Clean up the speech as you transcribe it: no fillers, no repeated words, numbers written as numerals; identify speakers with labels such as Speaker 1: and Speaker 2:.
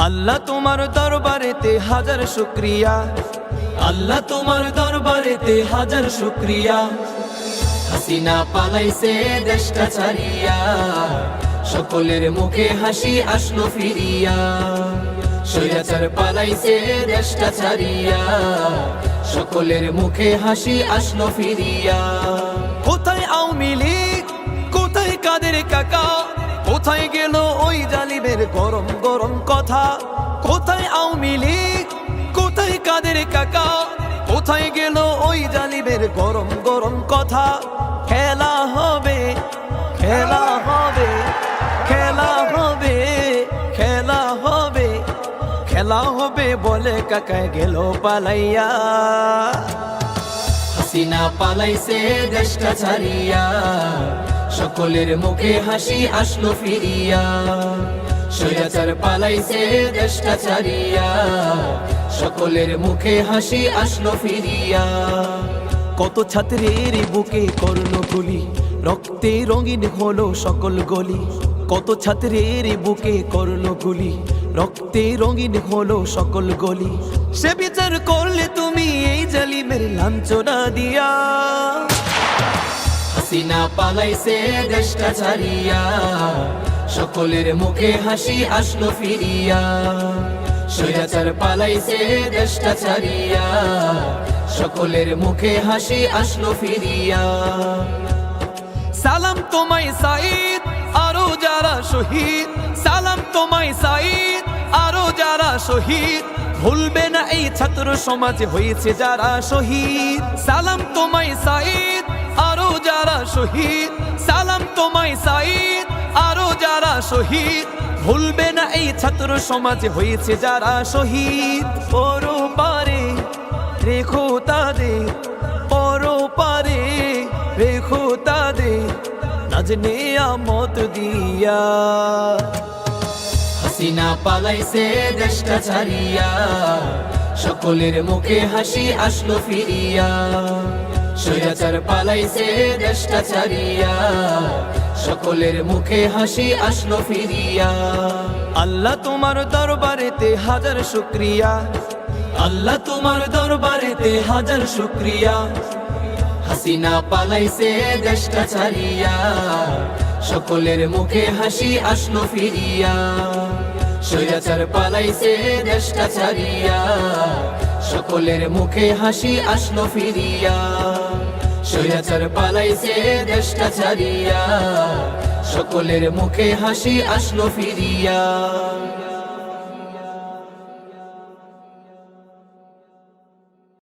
Speaker 1: আল্লাহ তোমার দরবারেতে হাজার শুকরিয়া, আল্লাহ তোমার দরবারেতে হাজার শুকরিয়া। হাসিনা পালাইছে দেশটা ছাড়িয়া, সকলের মুখে হাসি আসলো ফিরিয়া। স্বৈরাচার পালাইছে দেশটা ছাড়িয়া, সকলের মুখে হাসি আসলো ফিরিয়া। কোথায় আওয়ামী লীগ, কোথায় কাদের কাকা, কোথায় গেল ওই জালিমের গরম গরম কথা। কোথায় আওয়ামী লীগ, কোথায় কাদের কাকা, কোথায় গেল ওই জালিমের গরম গরম কথা। খেলা হবে, খেলা হবে, খেলা হবে, খেলা হবে, খেলা হবে বলে কাকায় গেল পালাইয়া। হাসিনা পালাইছে দেশটা ছাড়িয়া, সকলের মুখে হাসি আসলো ফিরিয়া। স্বৈরাচার পালাইছে দেশটা ছাড়িয়া, সকলের মুখে হাসি আসলো ফিরিয়া। কত ছাত্রের বুকে করলো গুলি, রক্তে রঙিন হলো সকল গলি। কত ছাত্রের বুকে করলো গুলি, রক্তে রঙিন হলো সকল গলি। সে বিচার করলে তুমি এই জালিমের লাঞ্ছনা দিয়া। হাসিনা পালাইছে দেশটা ছাড়িয়া, সকলের মুখে হাসি আসলো ফিরিয়া। স্বৈরাচার পালাইছে দেশটা ছাড়িয়া, সকলের মুখে হাসি আসলো ফিরিয়া। সালাম তোমায় সাঈদ, আরো যারা শহীদ। সালাম তোমায় সাঈদ, আরো যারা শহীদ। ভুলবে না এই ছাত্র সমাজে হয়েছে যারা শহীদ। সালাম তোমায় সাঈদ, আরো যারা শহীদ। সালাম তোমায় সাঈদ, আরো যারা শহীদ। ভুলবে না এই ছাত্র সমাজে হয়েছে যারা শহীদ। পরপারে রেখো তাদের, পরপারে রেখো তাদের, নাজনে আমত দিয়া। হাসিনা পালাইছে দেশটা ছাড়িয়া, সকলের মুখে হাসি আসলো ফিরিয়া। স্বৈরাচার পালাইছে দেশটা ছাড়িয়া, সকলের মুখে হাসি আসলো ফিরিয়া। আল্লাহ তোমার দরবারেতে হাজার শুকরিয়া, আল্লাহ তোমার দরবারেতে হাজার শুকরিয়া। হাসিনা পালাইছে দেশটা ছাড়িয়া, সকলের মুখে হাসি আসলো ফিরিয়া। স্বৈরাচার পালাইছে দেশটা ছাড়িয়া, সকলের মুখে হাসি আসলো ফিরিয়া। স্বৈরাচার পালাইছে দেশটা ছাড়িয়া, সকলের মুখে হাসি আসলো ফিরিয়া।